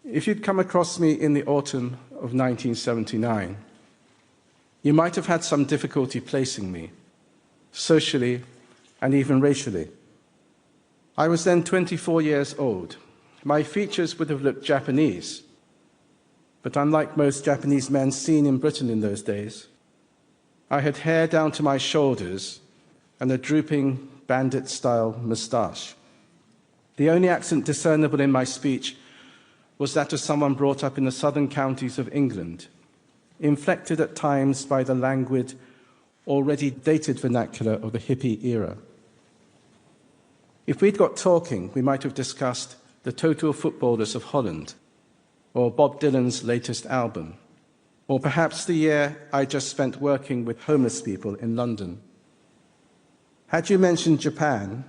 If you'd come across me in the autumn of 1979, you might have had some difficulty placing me, socially and even racially. I was then 24 years old. My features would have looked Japanese, but unlike most Japanese men seen in Britain in those days, I had hair down to my shoulders and a drooping bandit-style moustache. The only accent discernible in my speech was that of someone brought up in the southern counties of England, inflected at times by the languid, already dated vernacular of the hippie era. If we'd got talking, we might have discussed the total footballers of Holland, or Bob Dylan's latest album, or perhaps the year I just spent working with homeless people in London. Had you mentioned Japan,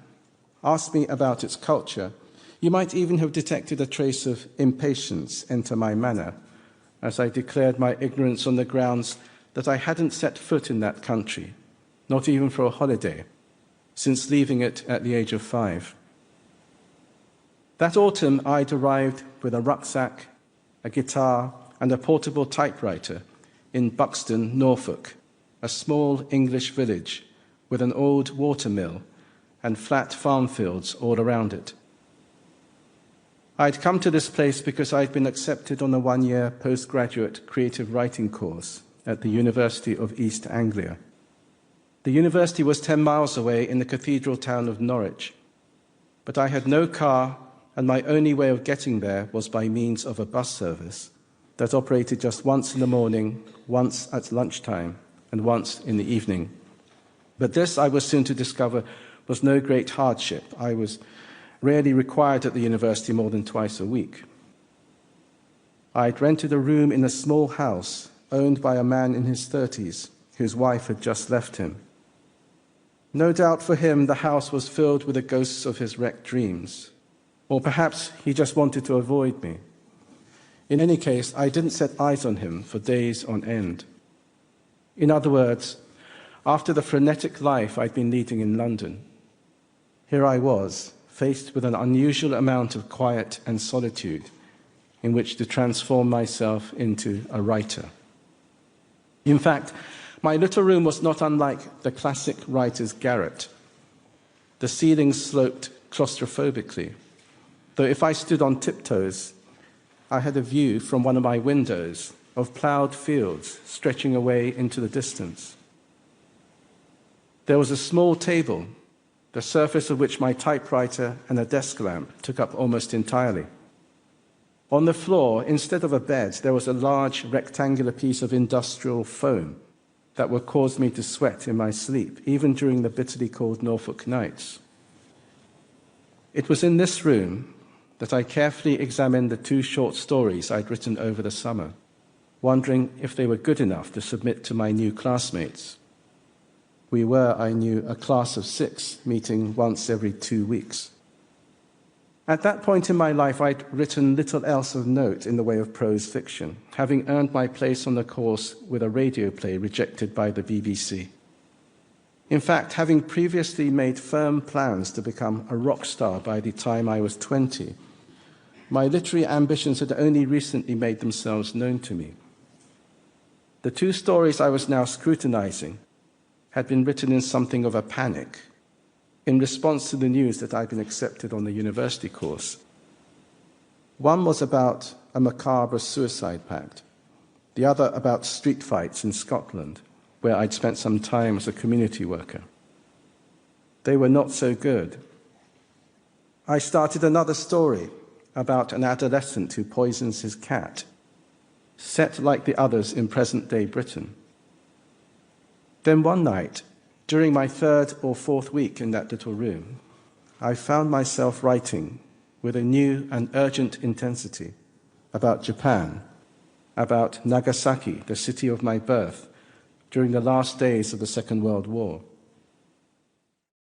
asked me about its culture, you might even have detected a trace of impatience enter my manner as I declared my ignorance on the grounds that I hadn't set foot in that country, not even for a holiday, since leaving it at the age of 5. That autumn, I'd arrived with a rucksack, a guitar, and a portable typewriter in Buxton, Norfolk, a small English village with an old water mill and flat farm fields all around it. I'd come to this place because I'd been accepted on a one-year postgraduate creative writing course at the University of East Anglia. The university was 10 miles away in the cathedral town of Norwich, but I had no car, and my only way of getting there was by means of a bus service that operated just once in the morning, once at lunchtime, and once in the evening. But this, I was soon to discover, was no great hardship. I was rarely required at the university more than twice a week. I'd rented a room in a small house owned by a man in his 30s whose wife had just left him. No doubt for him the house was filled with the ghosts of his wrecked dreams, or perhaps he just wanted to avoid me. In any case, I didn't set eyes on him for days on end. In other words, after the frenetic life I'd been leading in London, here I was, faced with an unusual amount of quiet and solitude in which to transform myself into a writer. In fact, my little room was not unlike the classic writer's garret. The ceiling sloped claustrophobically, though if I stood on tiptoes, I had a view from one of my windows of ploughed fields stretching away into the distance. There was a small table, the surface of which my typewriter and a desk lamp took up almost entirely. On the floor, instead of a bed, there was a large rectangular piece of industrial foam that would cause me to sweat in my sleep, even during the bitterly cold Norfolk nights. It was in this room that I carefully examined the 2 short stories I'd written over the summer, wondering if they were good enough to submit to my new classmates. We were, I knew, a class of 6, meeting once every 2 weeks. At that point in my life, I'd written little else of note in the way of prose fiction, having earned my place on the course with a radio play rejected by the BBC. In fact, having previously made firm plans to become a rock star by the time I was 20, my literary ambitions had only recently made themselves known to me. The 2 stories I was now scrutinizing had been written in something of a panic, in response to the news that I'd been accepted on the university course. One was about a macabre suicide pact, the other about street fights in Scotland, where I'd spent some time as a community worker. They were not so good. I started another story about an adolescent who poisons his cat, set like the others in present-day Britain. Then one night, during my 3rd or 4th week in that little room, I found myself writing with a new and urgent intensity about Japan, about Nagasaki, the city of my birth, during the last days of the Second World War.